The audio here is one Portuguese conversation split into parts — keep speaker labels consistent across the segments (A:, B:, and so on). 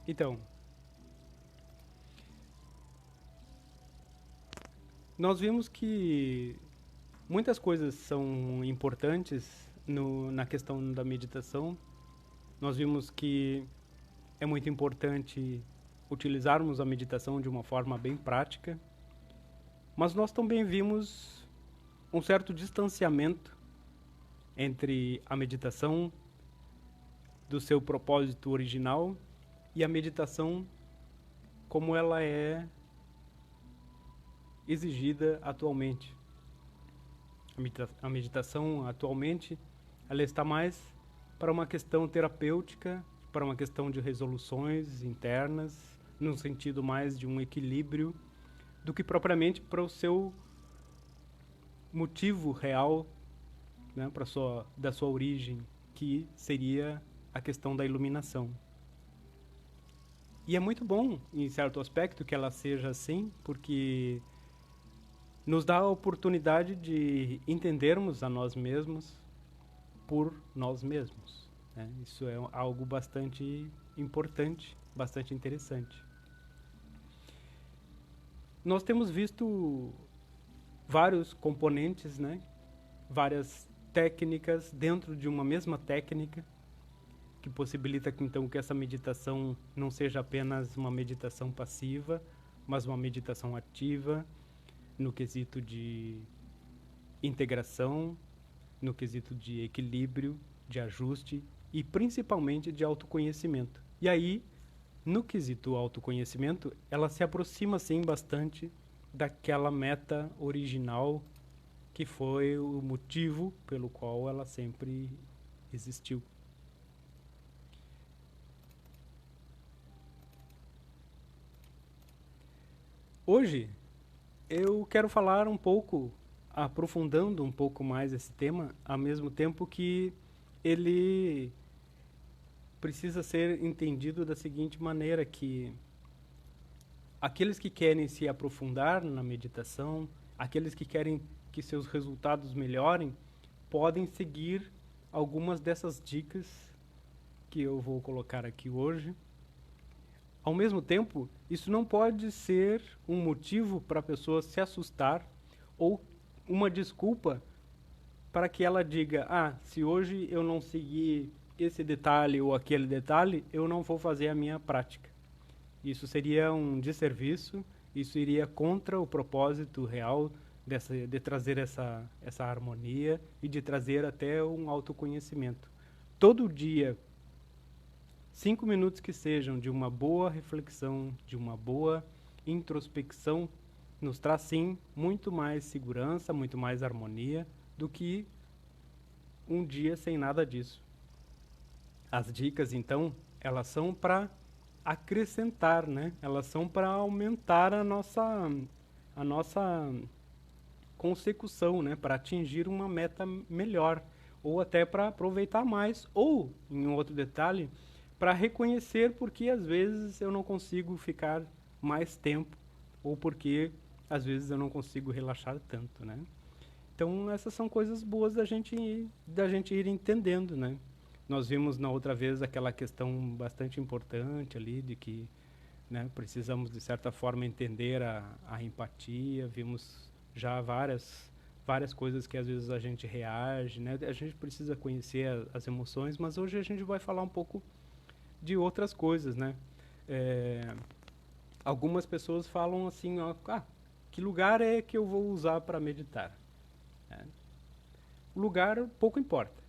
A: Então, nós vimos que muitas coisas são importantes na questão da meditação. Nós vimos que é muito importante utilizarmos a meditação de uma forma bem prática, mas nós também vimos um certo distanciamento entre a meditação do seu propósito original e a meditação como ela é exigida atualmente. A meditação atualmente ela está mais para uma questão terapêutica, para uma questão de resoluções internas, num sentido mais de um equilíbrio, do que propriamente para o seu motivo real, né, da sua origem, que seria a questão da iluminação. E é muito bom, em certo aspecto, que ela seja assim, porque nos dá a oportunidade de entendermos a nós mesmos por nós mesmos, né? Isso é algo bastante importante, bastante interessante. Nós temos visto vários componentes, né? Várias técnicas dentro de uma mesma técnica que possibilita então que essa meditação não seja apenas uma meditação passiva, mas uma meditação ativa no quesito de integração, no quesito de equilíbrio, de ajuste e principalmente de autoconhecimento. E aí, no quesito autoconhecimento, ela se aproxima sim bastante daquela meta original que foi o motivo pelo qual ela sempre existiu. Hoje eu quero falar um pouco, aprofundando um pouco mais esse tema, ao mesmo tempo que ele precisa ser entendido da seguinte maneira, que aqueles que querem se aprofundar na meditação, aqueles que querem que seus resultados melhorem, podem seguir algumas dessas dicas que eu vou colocar aqui hoje. Ao mesmo tempo, isso não pode ser um motivo para a pessoa se assustar ou uma desculpa para que ela diga: ah, se hoje eu não seguir esse detalhe ou aquele detalhe, eu não vou fazer a minha prática. Isso seria um desserviço, isso iria contra o propósito real de trazer essa harmonia e de trazer até um autoconhecimento. Todo dia, 5 minutos que sejam de uma boa reflexão, de uma boa introspecção, nos traz sim muito mais segurança, muito mais harmonia do que um dia sem nada disso. As dicas, então, elas são para acrescentar, né? Elas são para aumentar a nossa consecução, né? Para atingir uma meta melhor ou até para aproveitar mais, ou em um outro detalhe, para reconhecer porque às vezes eu não consigo ficar mais tempo ou porque às vezes eu não consigo relaxar tanto, né? Então essas são coisas boas da gente ir entendendo, né? Nós vimos na outra vez aquela questão bastante importante ali de que, né, precisamos de certa forma entender a empatia, vimos já várias coisas que às vezes a gente reage, né? A gente precisa conhecer as emoções, mas hoje a gente vai falar um pouco de outras coisas, né? É, algumas pessoas falam assim, ó, ah, que lugar é que eu vou usar para meditar? É. O lugar pouco importa,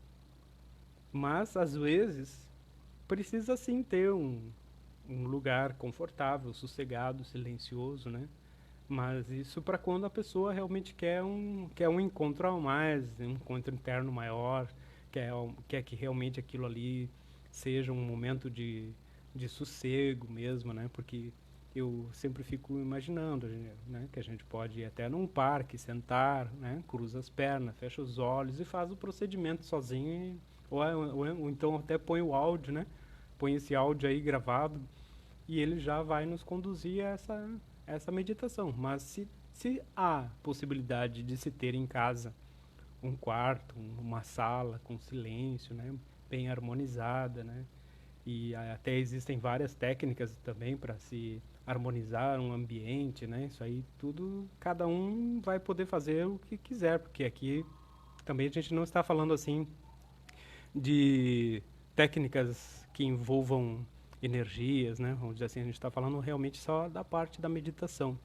A: mas às vezes precisa sim ter um lugar confortável, sossegado, silencioso, né? Mas isso para quando a pessoa realmente quer um encontro a mais, um encontro interno maior, quer que realmente aquilo ali seja um momento de sossego mesmo, né? Porque eu sempre fico imaginando, né, que a gente pode ir até num parque, sentar, né, cruza as pernas, fecha os olhos e faz o procedimento sozinho, ou então até põe o áudio, né? Põe esse áudio aí gravado e ele já vai nos conduzir a essa meditação. Mas se há possibilidade de se ter em casa um quarto, uma sala com silêncio, né, bem harmonizada, né, e até existem várias técnicas também para se harmonizar um ambiente, né? Isso aí tudo, cada um vai poder fazer o que quiser, porque aqui também a gente não está falando assim de técnicas que envolvam energias, né? Vamos dizer assim, a gente está falando realmente só da parte da meditação.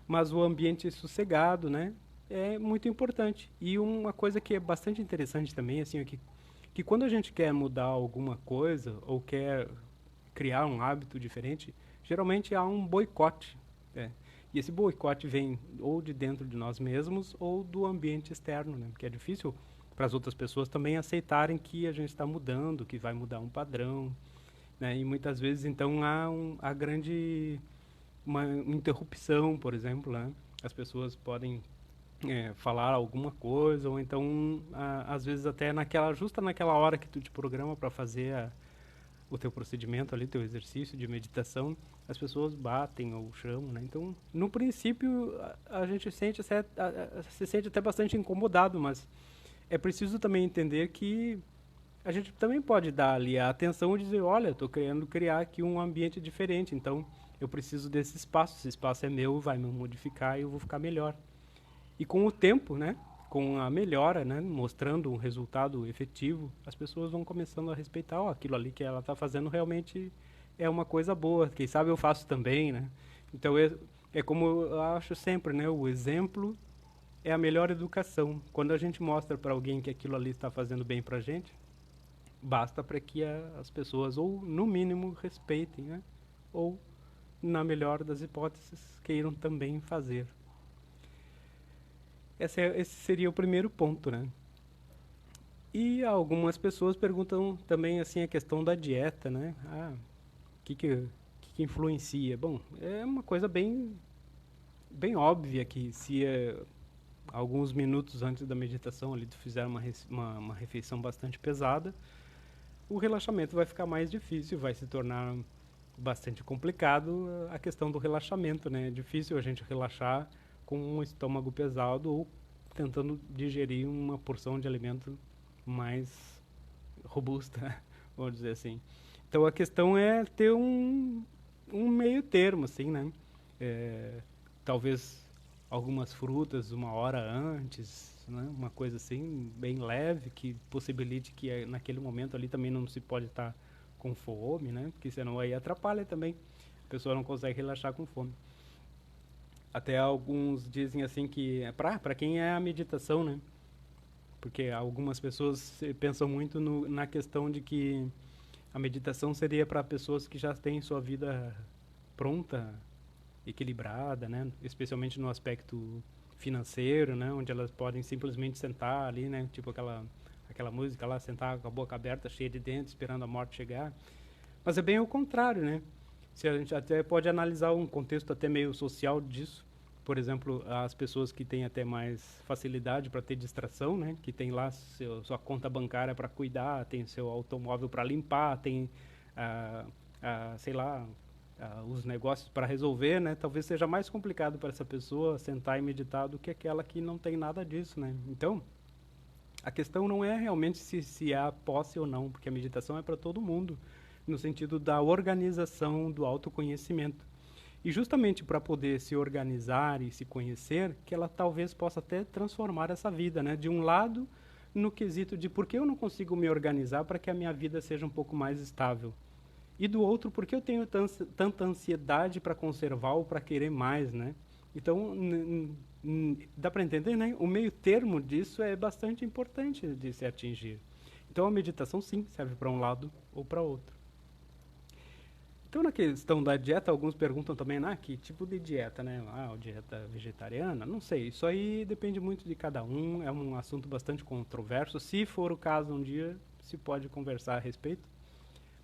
A: Mas o ambiente sossegado, né? É muito importante. E uma coisa que é bastante interessante também, assim, é que quando a gente quer mudar alguma coisa ou quer criar um hábito diferente, geralmente há um boicote. Né? E esse boicote vem ou de dentro de nós mesmos ou do ambiente externo, né? Porque é difícil para as outras pessoas também aceitarem que a gente está mudando, que vai mudar um padrão, né? E muitas vezes então há grande uma interrupção, por exemplo, né? As pessoas podem falar alguma coisa ou então às vezes até justa naquela hora que tu te programa para fazer o teu procedimento ali, teu exercício de meditação, as pessoas batem ou chamam, né? Então, no princípio, a gente se sente até bastante incomodado, mas é preciso também entender que a gente também pode dar ali a atenção e dizer, olha, estou querendo criar aqui um ambiente diferente, então eu preciso desse espaço, esse espaço é meu, vai me modificar e eu vou ficar melhor. E com o tempo, né, com a melhora, né, mostrando um resultado efetivo, as pessoas vão começando a respeitar, ó, aquilo ali que ela está fazendo realmente é uma coisa boa. Quem sabe eu faço também, né? Então é como eu acho sempre, né, o exemplo é a melhor educação. Quando a gente mostra para alguém que aquilo ali está fazendo bem para a gente, basta para que as pessoas, ou no mínimo, respeitem, né? Ou, na melhor das hipóteses, queiram também fazer. Esse seria o primeiro ponto, né? E algumas pessoas perguntam também assim a questão da dieta, né? O que influencia? Bom, é uma coisa bem óbvia que se alguns minutos antes da meditação ali tu fizer uma refeição bastante pesada, o relaxamento vai ficar mais difícil, vai se tornar bastante complicado a questão do relaxamento, né? É difícil a gente relaxar com um estômago pesado ou tentando digerir uma porção de alimento mais robusta, vamos dizer assim. Então a questão é ter um meio termo, assim, né? Talvez algumas frutas uma hora antes, né? Uma coisa assim, bem leve, que possibilite que naquele momento ali também não se pode estar com fome, né? Porque senão aí atrapalha também. A pessoa não consegue relaxar com fome. Até alguns dizem assim que é para quem é a meditação, né? Porque algumas pessoas pensam muito na questão de que a meditação seria para pessoas que já têm sua vida pronta, equilibrada, né? Especialmente no aspecto financeiro, né? Onde elas podem simplesmente sentar ali, né? Tipo aquela música lá, sentar com a boca aberta, cheia de dentes, esperando a morte chegar. Mas é bem o contrário, né? Se a gente até pode analisar um contexto até meio social disso. Por exemplo, as pessoas que têm até mais facilidade para ter distração, né? Que tem lá sua conta bancária para cuidar, tem seu automóvel para limpar, tem, sei lá, os negócios para resolver, né? Talvez seja mais complicado para essa pessoa sentar e meditar do que aquela que não tem nada disso, né? Então, a questão não é realmente se há posse ou não, porque a meditação é para todo mundo, no sentido da organização, do autoconhecimento. E justamente para poder se organizar e se conhecer, que ela talvez possa até transformar essa vida, né? De um lado, no quesito de por que eu não consigo me organizar para que a minha vida seja um pouco mais estável. E do outro, por que eu tenho tanta ansiedade para conservar ou para querer mais, né? Então, dá para entender, né? O meio termo disso é bastante importante de se atingir. Então, a meditação, sim, serve para um lado ou para outro. Então, na questão da dieta, alguns perguntam também, que tipo de dieta, né? Dieta vegetariana? Não sei, isso aí depende muito de cada um, é um assunto bastante controverso. Se for o caso, um dia se pode conversar a respeito,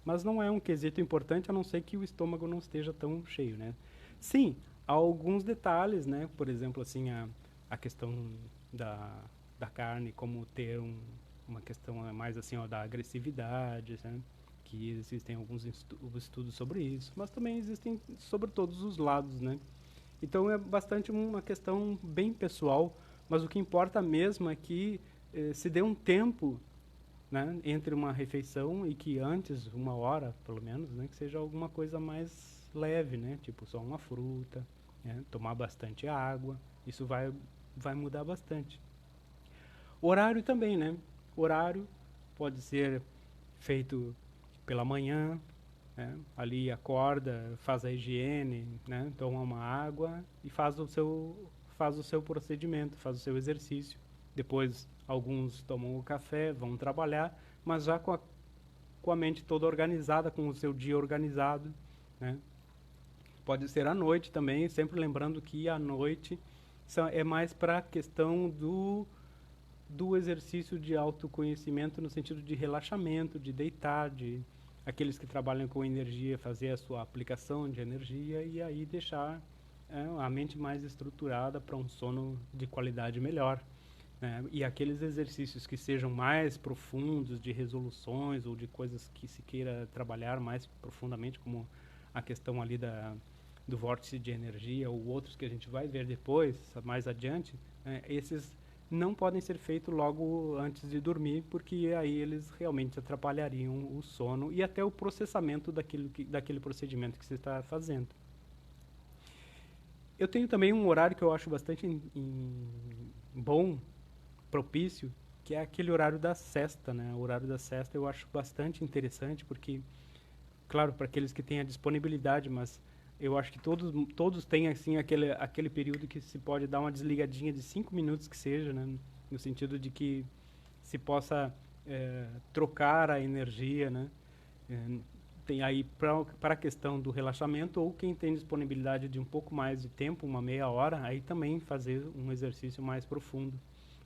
A: mas não é um quesito importante, a não ser que o estômago não esteja tão cheio, né? Sim, há alguns detalhes, né? Por exemplo, assim, a questão da carne, como ter uma questão mais assim, da agressividade, né? Que existem alguns estudos sobre isso, mas também existem sobre todos os lados, né? Então é bastante uma questão bem pessoal, mas o que importa mesmo é que se dê um tempo né, entre uma refeição e que antes, 1 hora, pelo menos, né, que seja alguma coisa mais leve, né, tipo só uma fruta, né, tomar bastante água, isso vai mudar bastante. Horário também, né? Horário pode ser feito pela manhã, né? Ali acorda, faz a higiene, né? Toma uma água e faz o seu procedimento, faz o seu exercício. Depois alguns tomam o café, vão trabalhar, mas já com a mente toda organizada, com o seu dia organizado, né? Pode ser à noite também, sempre lembrando que à noite é mais para a questão do exercício de autoconhecimento no sentido de relaxamento, de deitar, de aqueles que trabalham com energia fazer a sua aplicação de energia e aí deixar a mente mais estruturada para um sono de qualidade melhor. Né? E aqueles exercícios que sejam mais profundos, de resoluções ou de coisas que se queira trabalhar mais profundamente, como a questão ali do vórtice de energia ou outros que a gente vai ver depois, mais adiante, esses não podem ser feitos logo antes de dormir, porque aí eles realmente atrapalhariam o sono e até o processamento daquele procedimento que você está fazendo. Eu tenho também um horário que eu acho bastante bom, propício, que é aquele horário da sesta, né? O horário da sesta eu acho bastante interessante, porque, claro, para aqueles que têm a disponibilidade, mas eu acho que todos têm assim aquele período que se pode dar uma desligadinha de 5 minutos que seja, né? No sentido de que se possa trocar a energia, né? Tem aí para a questão do relaxamento ou quem tem disponibilidade de um pouco mais de tempo, uma meia hora, aí também fazer um exercício mais profundo.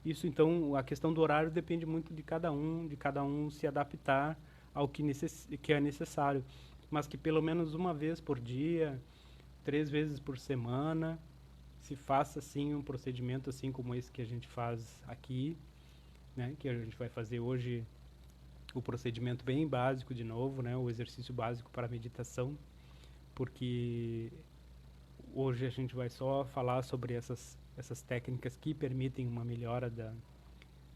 A: Isso então, a questão do horário depende muito de cada um se adaptar ao que é necessário, mas que pelo menos uma vez por dia, 3 vezes por semana, se faça assim um procedimento assim como esse que a gente faz aqui, né? Que a gente vai fazer hoje o procedimento bem básico de novo, né? O exercício básico para a meditação, porque hoje a gente vai só falar sobre essas técnicas que permitem uma melhora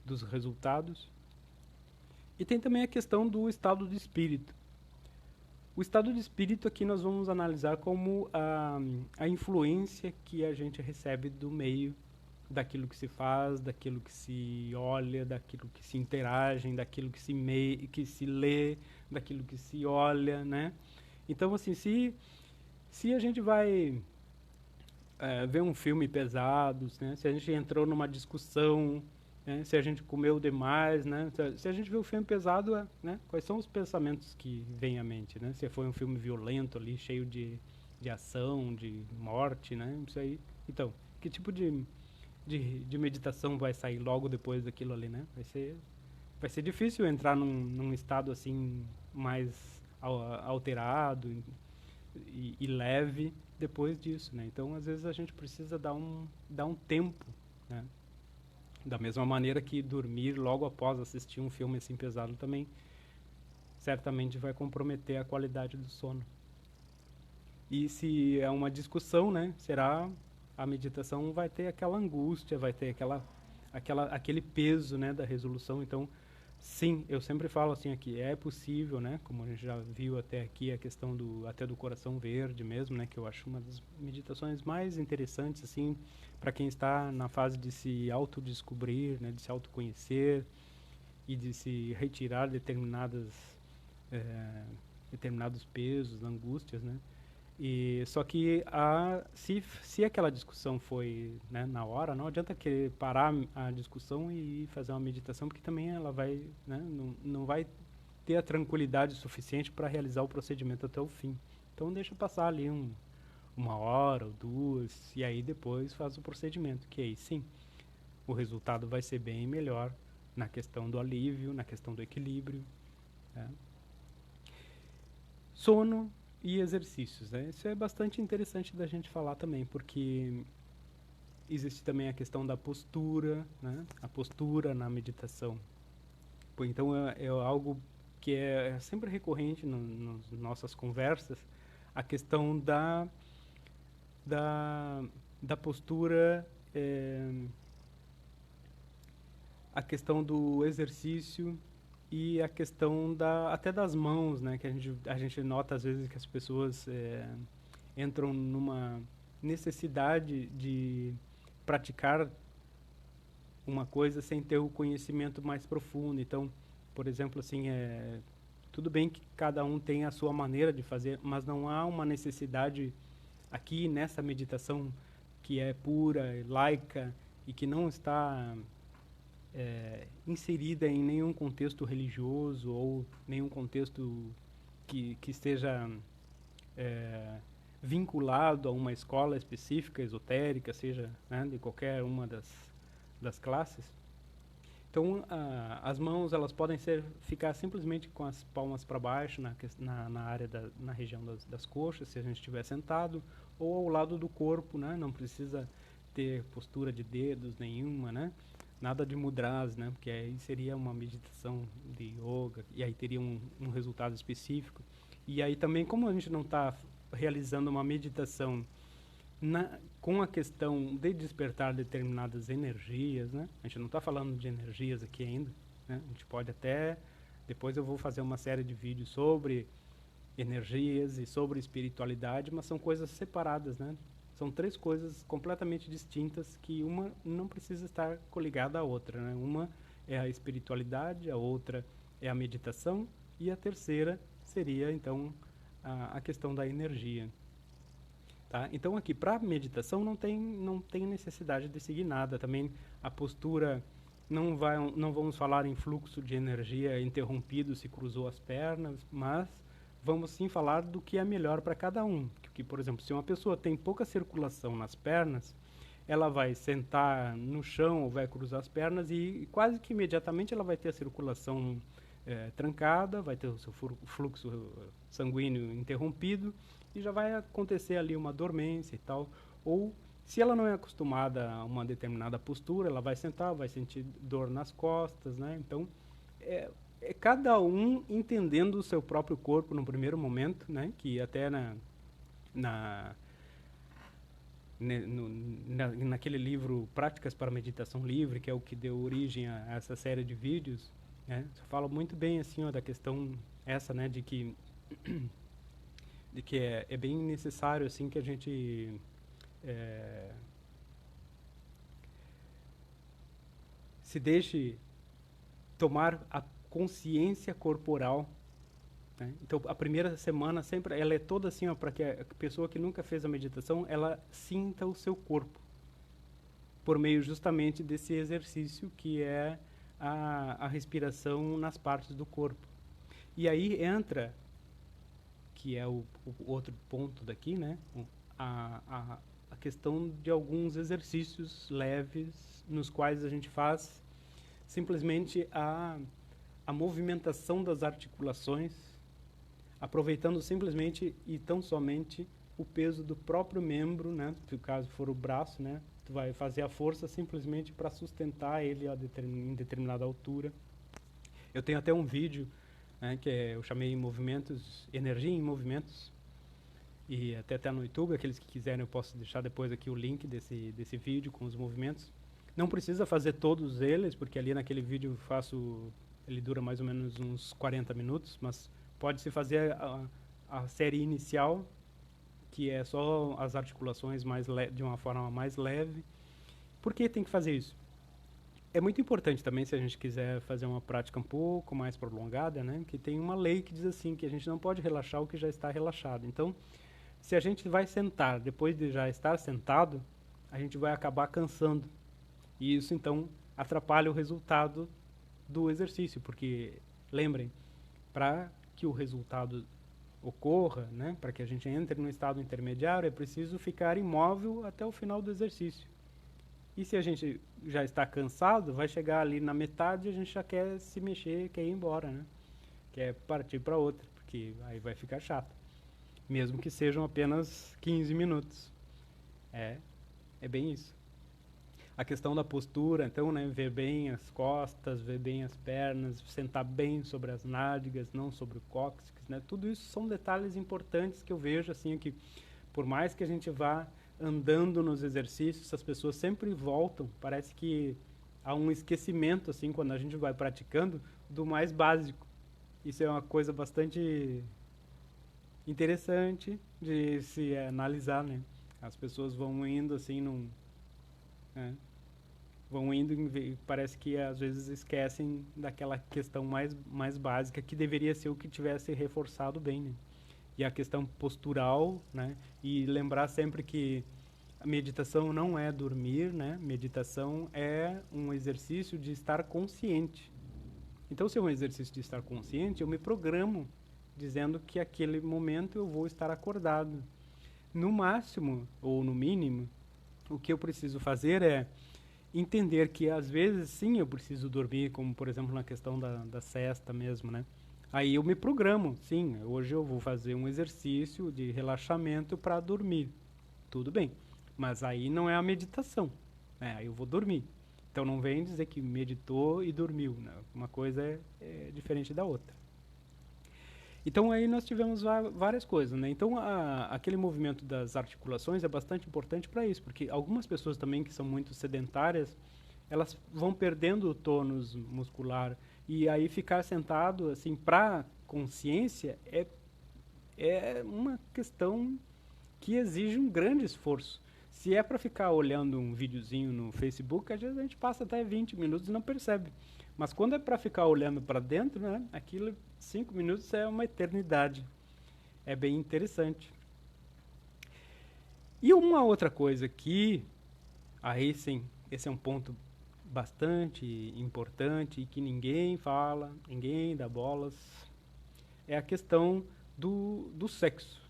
A: dos resultados. E tem também a questão do estado de espírito. O estado de espírito aqui nós vamos analisar como a influência que a gente recebe do meio, daquilo que se faz, daquilo que se olha, daquilo que se interage, daquilo que se lê, daquilo que se olha, né? Então, assim, se a gente vai ver um filme pesado, né? Se a gente entrou numa discussão, né? Se a gente comeu demais, né? Se a gente vê um filme pesado, né? Quais são os pensamentos que vêm à mente, né? Se foi um filme violento ali, cheio de ação, de morte, né? Isso aí. Então, que tipo de meditação vai sair logo depois daquilo ali, né? Vai ser difícil entrar num estado assim mais alterado e leve depois disso, né? Então, às vezes a gente precisa dar um tempo, né? Da mesma maneira que dormir logo após assistir um filme assim pesado também certamente vai comprometer a qualidade do sono. E se é uma discussão, né? Será a meditação vai ter aquela angústia, vai ter aquele peso, né, da resolução. Então, sim, eu sempre falo assim aqui, é possível, né, como a gente já viu até aqui a questão até do coração verde mesmo, né, que eu acho uma das meditações mais interessantes assim para quem está na fase de se autodescobrir, né, de se autoconhecer e de se retirar determinados pesos, angústias, né? E só que se aquela discussão foi, né, na hora, não adianta querer parar a discussão e fazer uma meditação, porque também ela vai, né, não vai ter a tranquilidade suficiente para realizar o procedimento até o fim. Então deixa passar ali 1 hora ou 2 e aí depois faz o procedimento, que aí sim, o resultado vai ser bem melhor na questão do alívio, na questão do equilíbrio, né? Sono e exercícios, né? Isso é bastante interessante da gente falar também, porque existe também a questão da postura, né? A postura na meditação. Então é algo que é sempre recorrente nas nossas conversas, a questão da postura, a questão do exercício e a questão até das mãos, né? Que a gente nota às vezes que as pessoas entram numa necessidade de praticar uma coisa sem ter o conhecimento mais profundo. Então, por exemplo, assim, tudo bem que cada um tem a sua maneira de fazer, mas não há uma necessidade aqui nessa meditação que é pura, laica e que não está inserida em nenhum contexto religioso ou nenhum contexto que esteja vinculado a uma escola específica, esotérica, seja, né, de qualquer uma das classes. Então, as mãos elas podem ficar simplesmente com as palmas para baixo na área na região das coxas, se a gente estiver sentado, ou ao lado do corpo, né? Não precisa ter postura de dedos nenhuma, né? Nada de mudras, né? Porque aí seria uma meditação de yoga e aí teria um resultado específico. E aí também, como a gente não está realizando uma meditação com a questão de despertar determinadas energias, né? A gente não está falando de energias aqui ainda, né? A gente pode até, depois eu vou fazer uma série de vídeos sobre energias e sobre espiritualidade, mas são coisas separadas, né? São três coisas completamente distintas que uma não precisa estar coligada à outra, né? Uma é a espiritualidade, a outra é a meditação e a terceira seria, então, a questão da energia. Tá? Então aqui, para meditação, não tem necessidade de seguir nada. Também a postura, não vamos falar em fluxo de energia interrompido se cruzou as pernas, mas vamos sim falar do que é melhor para cada um. Porque, por exemplo, se uma pessoa tem pouca circulação nas pernas, ela vai sentar no chão ou vai cruzar as pernas e quase que imediatamente ela vai ter a circulação trancada, vai ter o seu fluxo sanguíneo interrompido, e já vai acontecer ali uma dormência e tal. Ou, se ela não é acostumada a uma determinada postura, ela vai sentar, vai sentir dor nas costas, né? Então, é cada um entendendo o seu próprio corpo no primeiro momento, né? Que até naquele livro Práticas para Meditação Livre, que é o que deu origem a essa série de vídeos, né? Fala muito bem assim, ó, da questão essa, né, de que é bem necessário assim que a gente se deixe tomar a consciência corporal, né? Então a primeira semana sempre ela é toda assim, para que a pessoa que nunca fez a meditação ela sinta o seu corpo por meio justamente desse exercício que é a respiração nas partes do corpo. E aí entra, que é o outro ponto daqui, né? A questão de alguns exercícios leves nos quais a gente faz simplesmente a movimentação das articulações, aproveitando simplesmente e tão somente o peso do próprio membro, né? Se o caso for o braço, né? Tu vai fazer a força simplesmente para sustentar ele em determinada altura. Eu tenho até um vídeo, né, que eu chamei Energia em Movimentos, e até está no YouTube, aqueles que quiserem eu posso deixar depois aqui o link desse vídeo com os movimentos. Não precisa fazer todos eles, porque ali naquele vídeo ele dura mais ou menos uns 40 minutos, mas pode-se fazer a série inicial, que é só as articulações de uma forma mais leve. Por que tem que fazer isso? É muito importante também, se a gente quiser fazer uma prática um pouco mais prolongada, né, que tem uma lei que diz assim, que a gente não pode relaxar o que já está relaxado. Então, se a gente vai sentar, depois de já estar sentado, a gente vai acabar cansando. E isso, então, atrapalha o resultado do exercício, porque, lembrem, para que o resultado ocorra, né, para que a gente entre no estado intermediário, é preciso ficar imóvel até o final do exercício. E se a gente já está cansado, vai chegar ali na metade e a gente já quer se mexer, quer ir embora, né? Quer partir para outra, porque aí vai ficar chato. Mesmo que sejam apenas 15 minutos. É bem isso. A questão da postura, então, né, ver bem as costas, ver bem as pernas, sentar bem sobre as nádegas, não sobre o cóccix, né? Tudo isso são detalhes importantes que eu vejo, assim, que por mais que a gente vá andando nos exercícios, as pessoas sempre voltam, parece que há um esquecimento, assim, quando a gente vai praticando, do mais básico. Isso é uma coisa bastante interessante de se analisar, né? As pessoas vão indo assim né? Vão indo e parece que às vezes esquecem daquela questão mais básica que deveria ser o que tivesse reforçado bem, né? E a questão postural, né? E lembrar sempre que a meditação não é dormir, né? Meditação é um exercício de estar consciente. Então, se é um exercício de estar consciente, eu me programo dizendo que aquele momento eu vou estar acordado. No máximo, ou no mínimo, o que eu preciso fazer é entender que às vezes sim eu preciso dormir, como por exemplo na questão da sesta mesmo, né? Aí eu me programo, sim, hoje eu vou fazer um exercício de relaxamento para dormir. Tudo bem, mas aí não é a meditação, né? Aí eu vou dormir. Então não vem dizer que meditou e dormiu, né? Uma coisa é diferente da outra. Então aí nós tivemos várias coisas, né? Então aquele movimento das articulações é bastante importante para isso, porque algumas pessoas também que são muito sedentárias, elas vão perdendo o tônus muscular e aí ficar sentado assim para consciência é uma questão que exige um grande esforço. Se é para ficar olhando um videozinho no Facebook, às vezes a gente passa até 20 minutos e não percebe. Mas quando é para ficar olhando para dentro, né, aquilo 5 minutos é uma eternidade. É bem interessante. E uma outra coisa que, aí sim, esse é um ponto bastante importante e que ninguém fala, ninguém dá bolas, é a questão do sexo.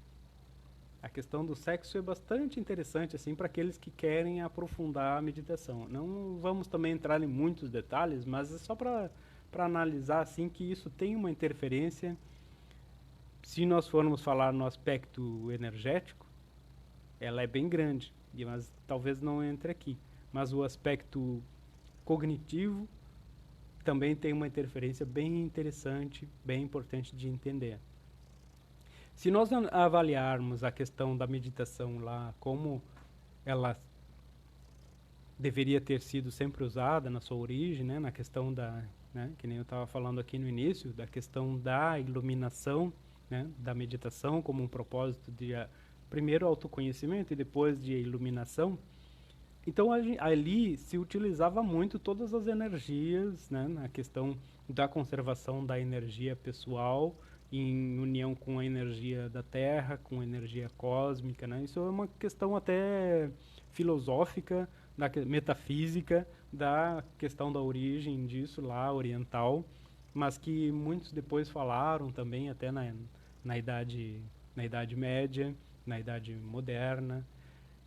A: A questão do sexo é bastante interessante assim para aqueles que querem aprofundar a meditação. Não vamos também entrar em muitos detalhes, mas é só para analisar assim que isso tem uma interferência. Se nós formos falar no aspecto energético, ela é bem grande, mas talvez não entre aqui. Mas o aspecto cognitivo também tem uma interferência bem interessante, bem importante de entender. Se nós avaliarmos a questão da meditação lá, como ela deveria ter sido sempre usada na sua origem, né, na questão da, né, que nem eu estava falando aqui no início, da questão da iluminação, né, da meditação como um propósito de primeiro autoconhecimento e depois de iluminação. Então ali se utilizava muito todas as energias, né, na questão da conservação da energia pessoal em união com a energia da Terra, com a energia cósmica, né? Isso é uma questão até filosófica, metafísica, da questão da origem disso lá, oriental, mas que muitos depois falaram também até na Idade Média, na Idade Moderna,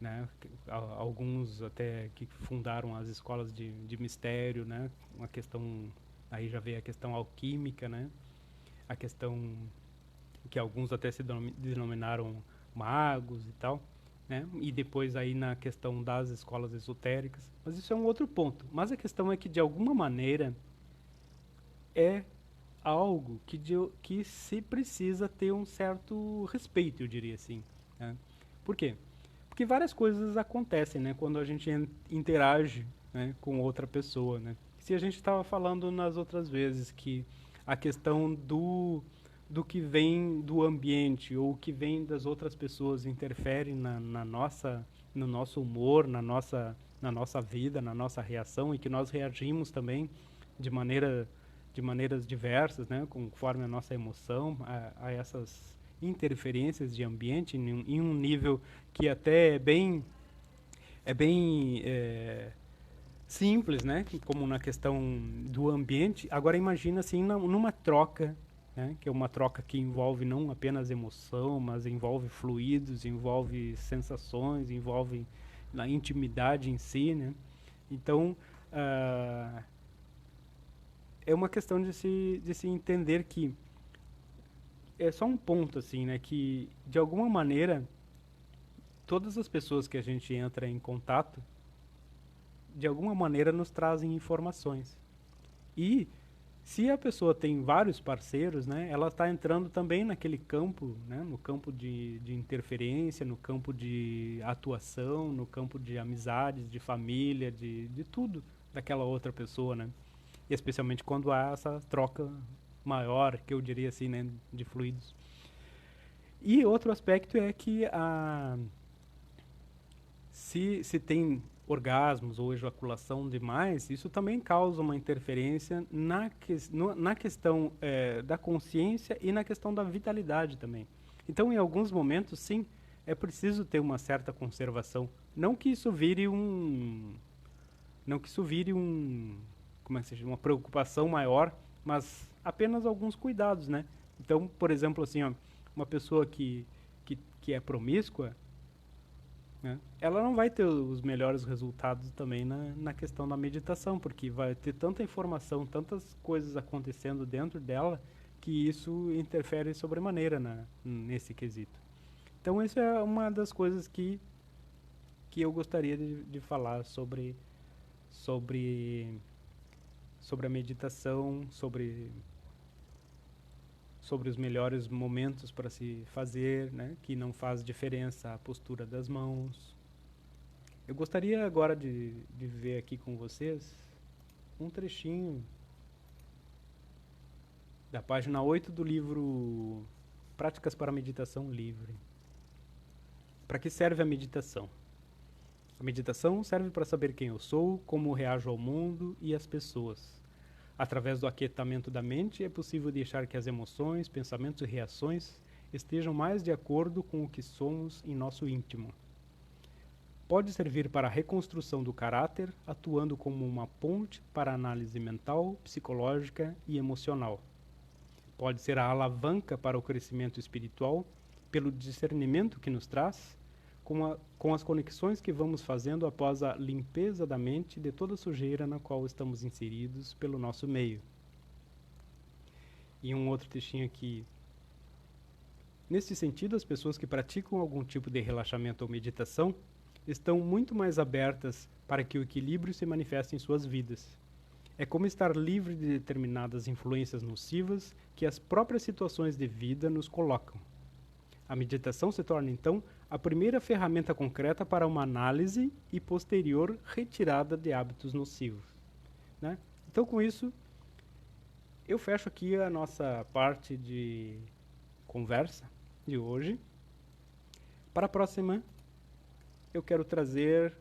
A: né? Alguns até que fundaram as escolas de mistério, né? Uma questão, aí já veio a questão alquímica, né? A questão que alguns até se denominaram magos e tal, né? E depois aí na questão das escolas esotéricas, mas isso é um outro ponto. Mas a questão é que de alguma maneira é algo que se precisa ter um certo respeito, eu diria assim, né? Por quê? Porque várias coisas acontecem, né, quando a gente interage, né, com outra pessoa, né? Se a gente estava falando nas outras vezes que a questão do que vem do ambiente ou que vem das outras pessoas interfere no nosso humor, na nossa vida, na nossa reação e que nós reagimos também de maneiras diversas, né, conforme a nossa emoção a essas interferências de ambiente em um nível que até é bem simples, né? Como na questão do ambiente. Agora imagina assim numa troca, né? Que é uma troca que envolve não apenas emoção, mas envolve fluidos, envolve sensações, envolve a intimidade em si, né? Então é uma questão de se entender que é só um ponto assim, né? Que de alguma maneira todas as pessoas que a gente entra em contato de alguma maneira nos trazem informações. E se a pessoa tem vários parceiros, né, ela está entrando também naquele campo, né, no campo de interferência, no campo de atuação, no campo de amizades, de família, de tudo, daquela outra pessoa, né? E especialmente quando há essa troca maior, que eu diria assim, né, de fluidos. E outro aspecto é que se tem orgasmos ou ejaculação demais, isso também causa uma interferência na questão da consciência e na questão da vitalidade também. Então, em alguns momentos, sim, é preciso ter uma certa conservação. Não que isso vire um, não que isso vire um, como é que se chama, uma preocupação maior, mas apenas alguns cuidados, né? Então, por exemplo, assim, ó, uma pessoa que é promíscua, né, ela não vai ter os melhores resultados também na questão da meditação, porque vai ter tanta informação, tantas coisas acontecendo dentro dela, que isso interfere sobremaneira nesse quesito. Então, isso é uma das coisas que eu gostaria de falar sobre, sobre a meditação, sobre os melhores momentos para se fazer, né, que não faz diferença a postura das mãos. Eu gostaria agora de ver aqui com vocês um trechinho da página 8 do livro Práticas para a Meditação Livre. Para que serve a meditação? A meditação serve para saber quem eu sou, como reajo ao mundo e às pessoas. Através do aquietamento da mente, é possível deixar que as emoções, pensamentos e reações estejam mais de acordo com o que somos em nosso íntimo. Pode servir para a reconstrução do caráter, atuando como uma ponte para a análise mental, psicológica e emocional. Pode ser a alavanca para o crescimento espiritual, pelo discernimento que nos traz, com as conexões que vamos fazendo após a limpeza da mente de toda a sujeira na qual estamos inseridos pelo nosso meio. E um outro textinho aqui. Nesse sentido, as pessoas que praticam algum tipo de relaxamento ou meditação estão muito mais abertas para que o equilíbrio se manifeste em suas vidas. É como estar livre de determinadas influências nocivas que as próprias situações de vida nos colocam. A meditação se torna, então, a primeira ferramenta concreta para uma análise e posterior retirada de hábitos nocivos, né? Então, com isso, eu fecho aqui a nossa parte de conversa de hoje. Para a próxima, eu quero trazer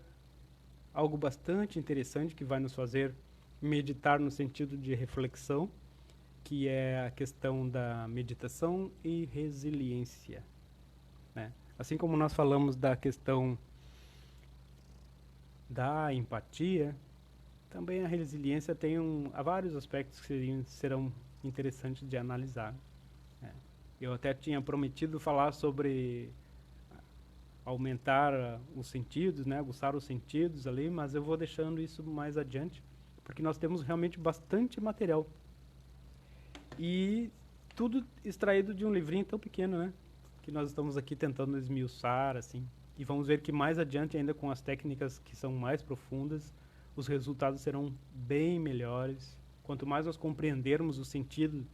A: algo bastante interessante que vai nos fazer meditar no sentido de reflexão, que é a questão da meditação e resiliência, né? Assim como nós falamos da questão da empatia, também a resiliência tem há vários aspectos que serão interessantes de analisar, né? Eu até tinha prometido falar sobre aumentar os sentidos, né, aguçar os sentidos ali, mas eu vou deixando isso mais adiante, porque nós temos realmente bastante material. E tudo extraído de um livrinho tão pequeno, né, que nós estamos aqui tentando esmiuçar, assim. E vamos ver que mais adiante, ainda com as técnicas que são mais profundas, os resultados serão bem melhores. Quanto mais nós compreendermos o sentido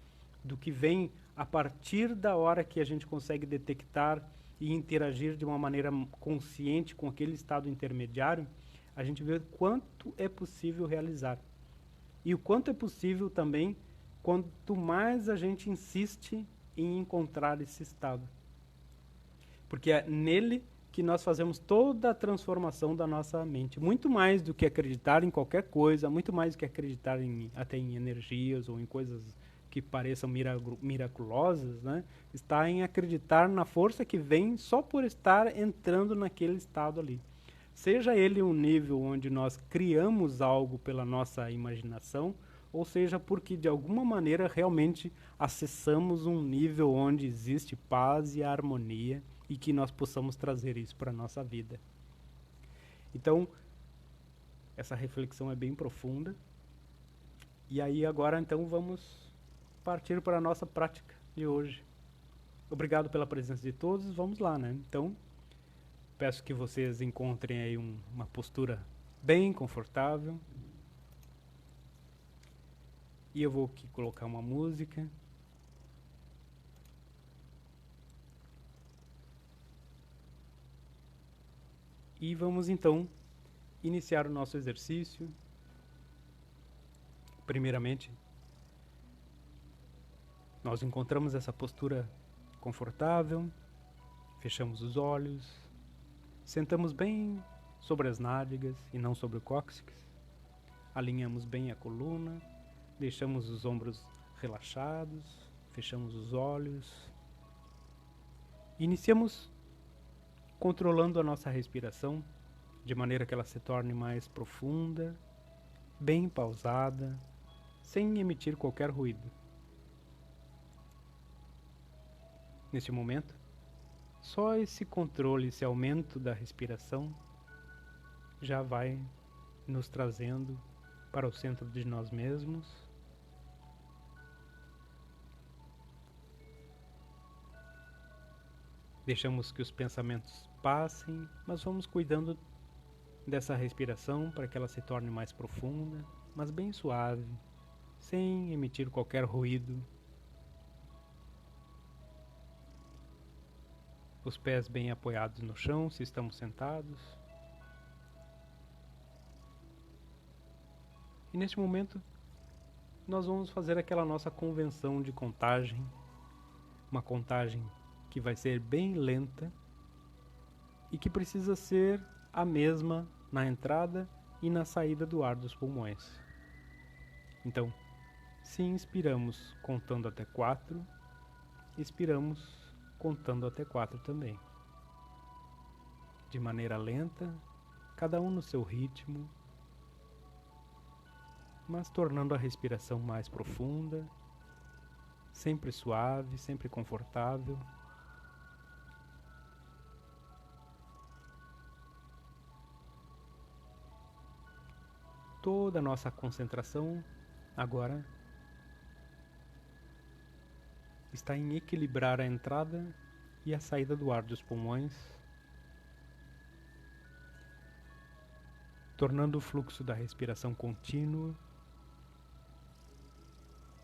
A: do que vem a partir da hora que a gente consegue detectar e interagir de uma maneira consciente com aquele estado intermediário, a gente vê quanto é possível realizar. E o quanto é possível também, quanto mais a gente insiste em encontrar esse estado. Porque é nele que nós fazemos toda a transformação da nossa mente. Muito mais do que acreditar em qualquer coisa, muito mais do que acreditar até em energias ou em coisas que pareçam miraculosas, né? Está em acreditar na força que vem só por estar entrando naquele estado ali. Seja ele um nível onde nós criamos algo pela nossa imaginação, ou seja porque de alguma maneira realmente acessamos um nível onde existe paz e harmonia e que nós possamos trazer isso para a nossa vida. Então, essa reflexão é bem profunda. E aí agora então vamos partir para a nossa prática de hoje. Obrigado pela presença de todos, vamos lá, né? Então, peço que vocês encontrem aí uma postura bem confortável. E eu vou aqui colocar uma música. E vamos então iniciar o nosso exercício. Primeiramente, nós encontramos essa postura confortável, fechamos os olhos, sentamos bem sobre as nádegas e não sobre o cóccix, alinhamos bem a coluna, deixamos os ombros relaxados, fechamos os olhos. Iniciamos controlando a nossa respiração, de maneira que ela se torne mais profunda, bem pausada, sem emitir qualquer ruído. Neste momento, só esse controle, esse aumento da respiração já vai nos trazendo para o centro de nós mesmos. Deixamos que os pensamentos passem, mas vamos cuidando dessa respiração para que ela se torne mais profunda, mas bem suave, sem emitir qualquer ruído. Os pés bem apoiados no chão, se estamos sentados. E neste momento, nós vamos fazer aquela nossa convenção de contagem, uma contagem que vai ser bem lenta e que precisa ser a mesma na entrada e na saída do ar dos pulmões. Então, se inspiramos contando até 4, expiramos contando até 4 também. De maneira lenta, cada um no seu ritmo, mas tornando a respiração mais profunda, sempre suave, sempre confortável. Toda a nossa concentração agora está em equilibrar a entrada e a saída do ar dos pulmões, tornando o fluxo da respiração contínuo,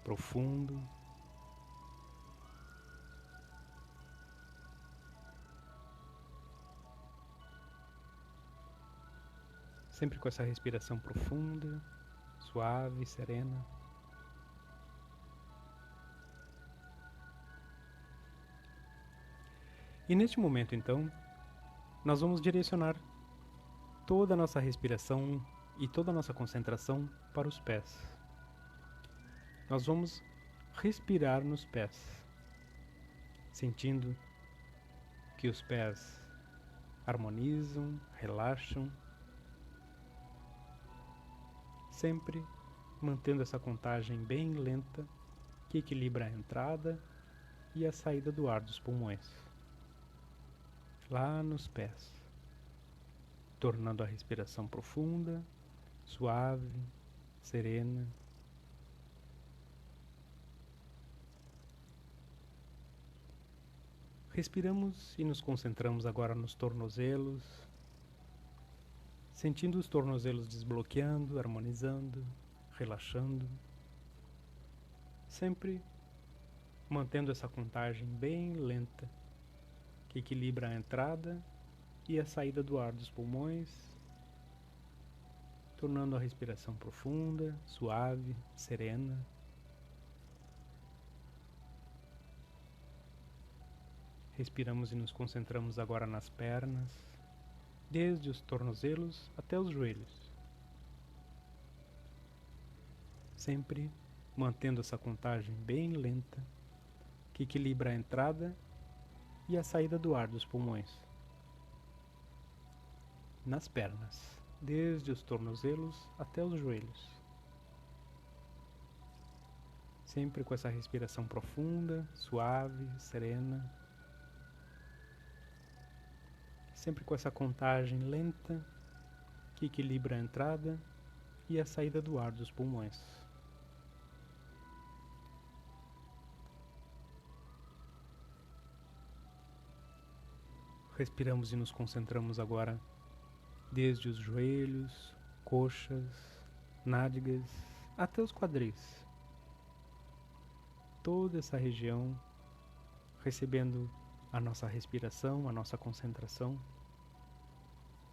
A: profundo, sempre com essa respiração profunda, suave, serena. E neste momento, então, nós vamos direcionar toda a nossa respiração e toda a nossa concentração para os pés. Nós vamos respirar nos pés, sentindo que os pés harmonizam, relaxam, sempre mantendo essa contagem bem lenta que equilibra a entrada e a saída do ar dos pulmões. Lá nos pés, tornando a respiração profunda, suave, serena. Respiramos e nos concentramos agora nos tornozelos, sentindo os tornozelos desbloqueando, harmonizando, relaxando, sempre mantendo essa contagem bem lenta, que equilibra a entrada e a saída do ar dos pulmões, tornando a respiração profunda, suave, serena. Respiramos e nos concentramos agora nas pernas, desde os tornozelos até os joelhos. Sempre mantendo essa contagem bem lenta, que equilibra a entrada e a saída do ar dos pulmões. Nas pernas, desde os tornozelos até os joelhos. Sempre com essa respiração profunda, suave, serena. Sempre com essa contagem lenta que equilibra a entrada e a saída do ar dos pulmões. Respiramos e nos concentramos agora desde os joelhos, coxas, nádegas até os quadris. Toda essa região recebendo a nossa respiração, a nossa concentração,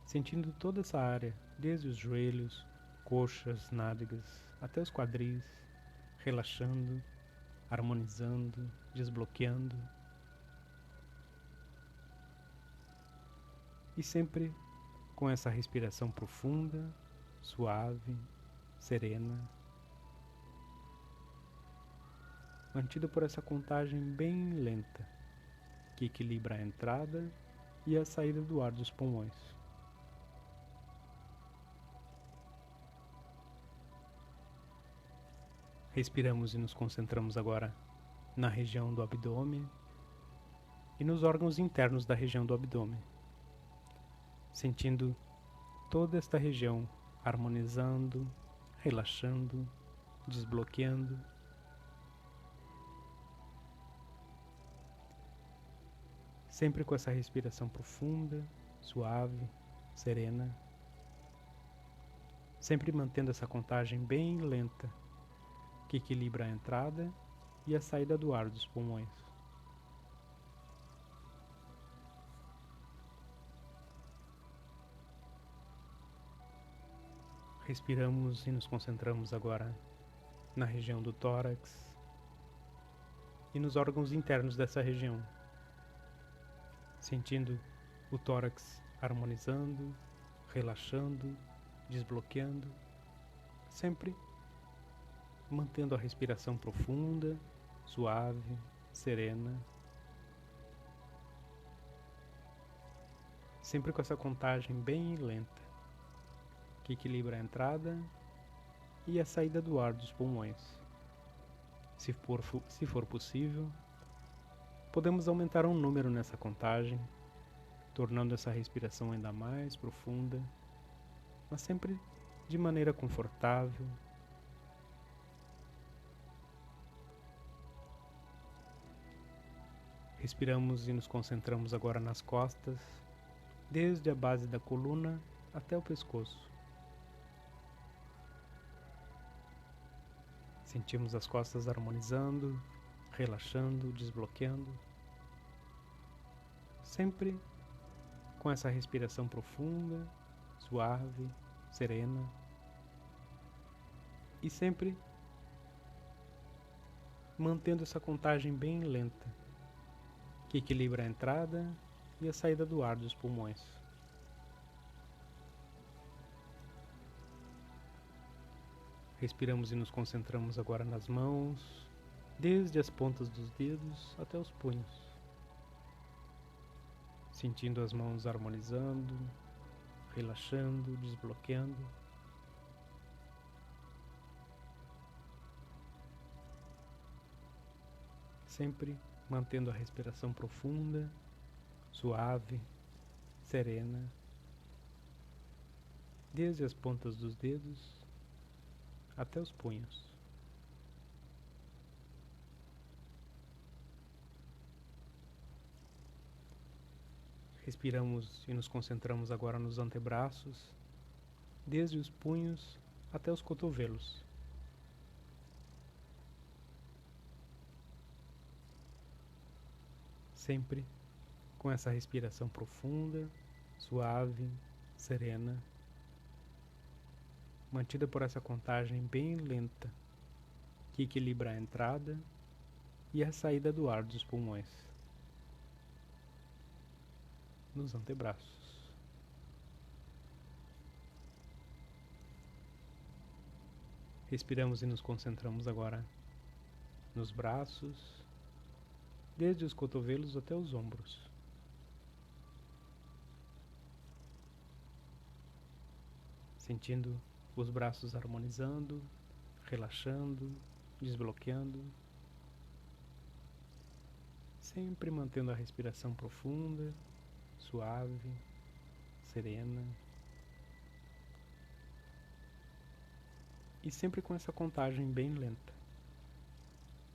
A: sentindo toda essa área, desde os joelhos, coxas, nádegas, até os quadris, relaxando, harmonizando, desbloqueando. E sempre com essa respiração profunda, suave, serena, mantida por essa contagem bem lenta, que equilibra a entrada e a saída do ar dos pulmões. Respiramos e nos concentramos agora na região do abdômen e nos órgãos internos da região do abdômen, sentindo toda esta região harmonizando, relaxando, desbloqueando. Sempre com essa respiração profunda, suave, serena. Sempre mantendo essa contagem bem lenta, que equilibra a entrada e a saída do ar dos pulmões. Respiramos e nos concentramos agora na região do tórax e nos órgãos internos dessa região, sentindo o tórax harmonizando, relaxando, desbloqueando, sempre mantendo a respiração profunda, suave, serena, sempre com essa contagem bem lenta, que equilibra a entrada e a saída do ar dos pulmões. Se for possível, podemos aumentar um número nessa contagem, tornando essa respiração ainda mais profunda, mas sempre de maneira confortável. Respiramos e nos concentramos agora nas costas, desde a base da coluna até o pescoço. Sentimos as costas harmonizando, relaxando, desbloqueando, sempre com essa respiração profunda, suave, serena, e sempre mantendo essa contagem bem lenta, que equilibra a entrada e a saída do ar dos pulmões. Respiramos e nos concentramos agora nas mãos, desde as pontas dos dedos até os punhos, sentindo as mãos harmonizando, relaxando, desbloqueando. Sempre mantendo a respiração profunda, suave, serena, desde as pontas dos dedos até os punhos. Respiramos e nos concentramos agora nos antebraços, desde os punhos até os cotovelos. Sempre com essa respiração profunda, suave, serena, mantida por essa contagem bem lenta, que equilibra a entrada e a saída do ar dos pulmões. Nos antebraços. Respiramos e nos concentramos agora nos braços, desde os cotovelos até os ombros. Sentindo os braços harmonizando, relaxando, desbloqueando, sempre mantendo a respiração profunda, suave, serena, e sempre com essa contagem bem lenta,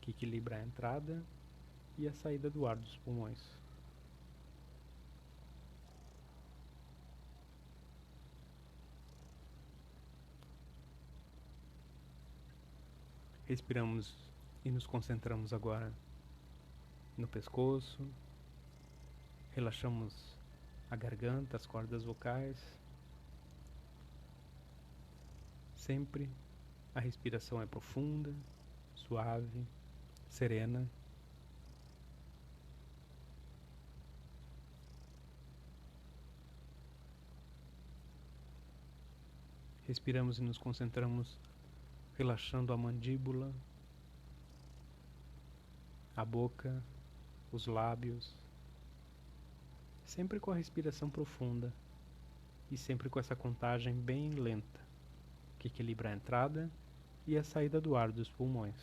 A: que equilibra a entrada e a saída do ar dos pulmões. Respiramos e nos concentramos agora no pescoço, relaxamos a garganta, as cordas vocais, sempre A respiração é profunda, suave, serena. Respiramos e nos concentramos, relaxando a mandíbula, a boca, os lábios, sempre com a respiração profunda e sempre com essa contagem bem lenta, que equilibra a entrada e a saída do ar dos pulmões.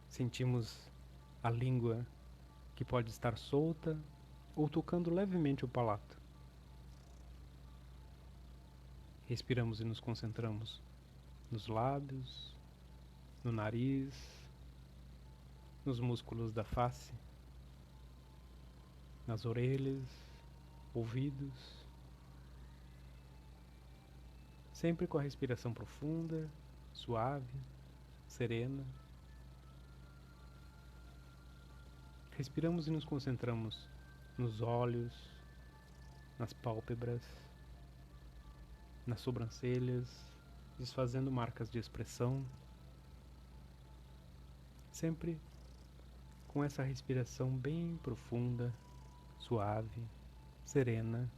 A: Sentimos a língua que pode estar solta ou tocando levemente o palato. Respiramos e nos concentramos nos lábios, no nariz, nos músculos da face, nas orelhas, ouvidos, sempre com a respiração profunda, suave, serena. Respiramos e nos concentramos nos olhos, nas pálpebras, nas sobrancelhas, desfazendo marcas de expressão, sempre com essa respiração bem profunda, suave, serena,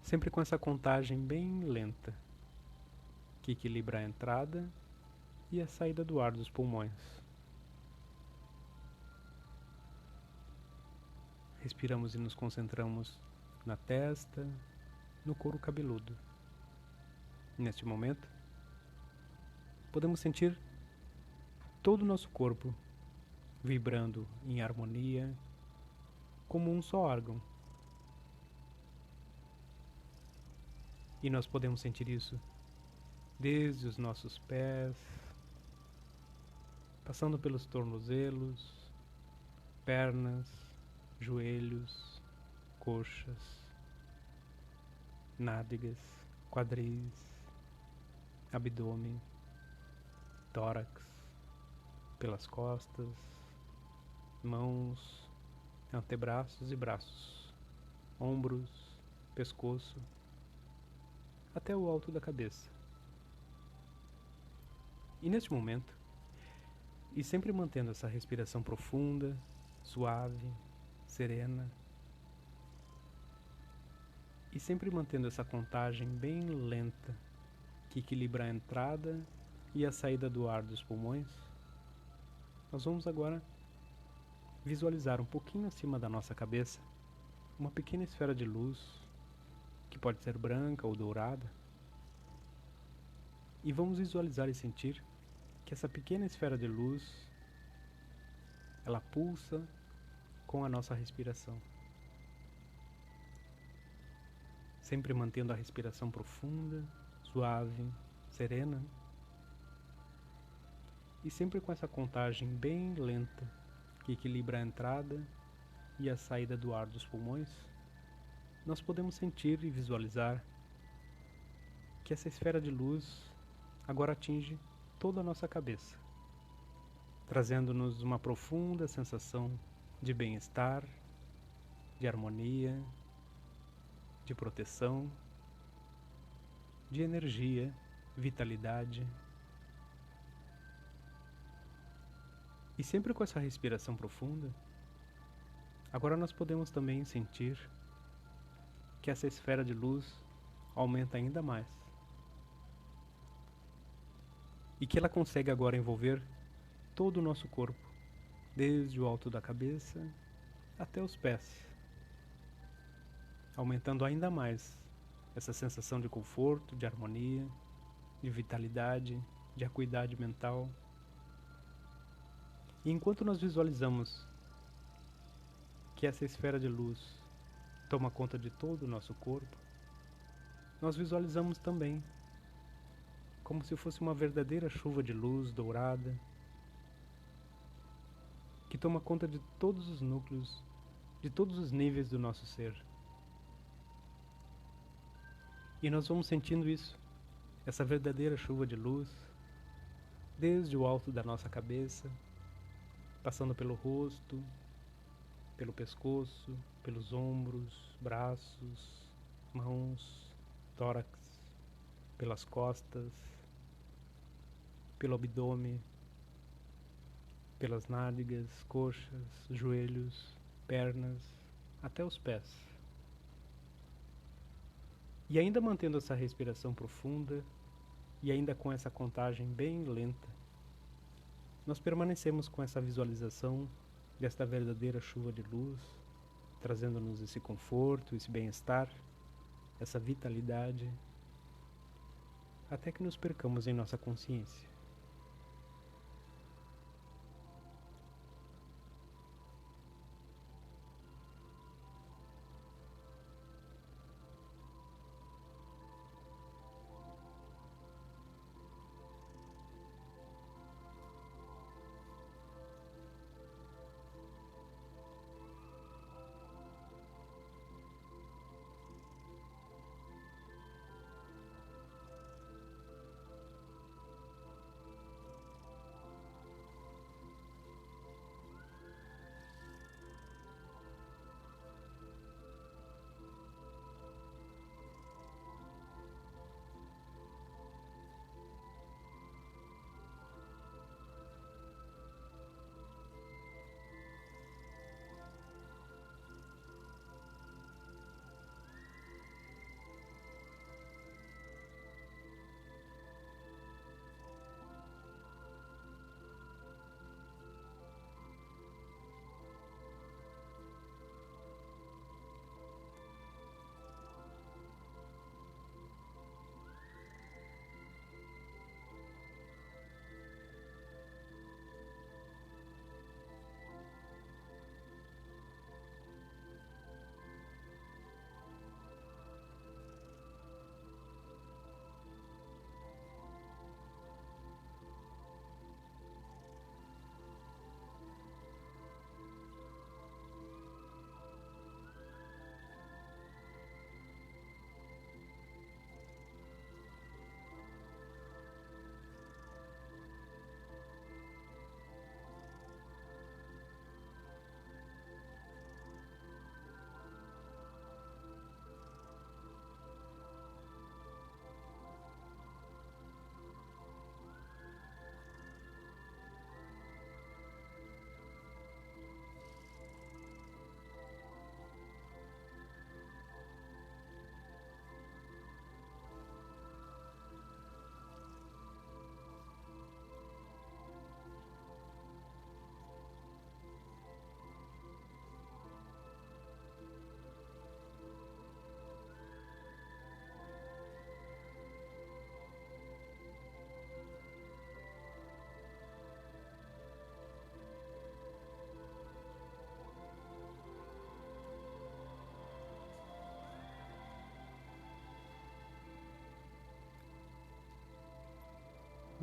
A: sempre com essa contagem bem lenta, que equilibra a entrada e a saída do ar dos pulmões. Respiramos e nos concentramos na testa, no couro cabeludo. Neste momento, podemos sentir todo o nosso corpo vibrando em harmonia, como um só órgão. E nós podemos sentir isso desde os nossos pés, passando pelos tornozelos, pernas, joelhos, coxas, nádegas, quadris, abdômen, tórax, pelas costas, mãos, antebraços e braços, ombros, pescoço, até o alto da cabeça. E neste momento, e sempre mantendo essa respiração profunda, suave, serena, e sempre mantendo essa contagem bem lenta, que equilibra a entrada e a saída do ar dos pulmões, nós vamos agora visualizar um pouquinho acima da nossa cabeça uma pequena esfera de luz, que pode ser branca ou dourada, e vamos visualizar e sentir que essa pequena esfera de luz, ela pulsa com a nossa respiração. Sempre mantendo a respiração profunda, suave, serena. E sempre com essa contagem bem lenta, que equilibra a entrada e a saída do ar dos pulmões, nós podemos sentir e visualizar que essa esfera de luz agora atinge toda a nossa cabeça, trazendo-nos uma profunda sensação de bem-estar, de harmonia, de proteção, de energia, vitalidade. E sempre com essa respiração profunda, agora nós podemos também sentir que essa esfera de luz aumenta ainda mais. E que ela consegue agora envolver todo o nosso corpo, desde o alto da cabeça até os pés, aumentando ainda mais essa sensação de conforto, de harmonia, de vitalidade, de acuidade mental. E enquanto nós visualizamos que essa esfera de luz toma conta de todo o nosso corpo, nós visualizamos também como se fosse uma verdadeira chuva de luz dourada que toma conta de todos os núcleos, de todos os níveis do nosso ser. E nós vamos sentindo isso, essa verdadeira chuva de luz, desde o alto da nossa cabeça, passando pelo rosto, pelo pescoço, pelos ombros, braços, mãos, tórax, pelas costas, pelo abdômen, pelas nádegas, coxas, joelhos, pernas, até os pés. E ainda mantendo essa respiração profunda e ainda com essa contagem bem lenta, nós permanecemos com essa visualização desta verdadeira chuva de luz, trazendo-nos esse conforto, esse bem-estar, essa vitalidade, até que nos percamos em nossa consciência.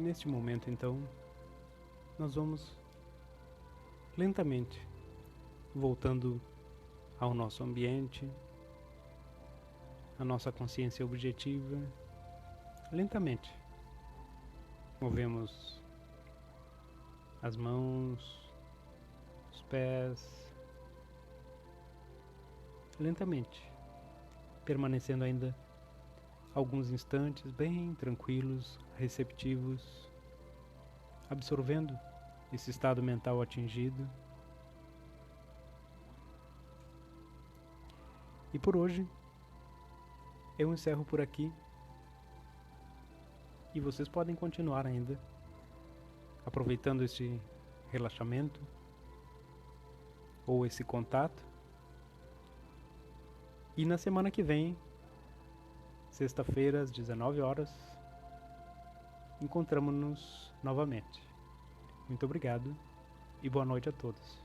A: Neste momento, então, nós vamos lentamente voltando ao nosso ambiente, à nossa consciência objetiva. Lentamente movemos as mãos, os pés, lentamente, permanecendo ainda alguns instantes bem tranquilos, receptivos, absorvendo esse estado mental atingido. E por hoje, eu encerro por aqui. E vocês podem continuar ainda, aproveitando esse relaxamento ou esse contato. E na semana que vem, sexta-feira, às 19 horas, encontramos-nos novamente. Muito obrigado e boa noite a todos.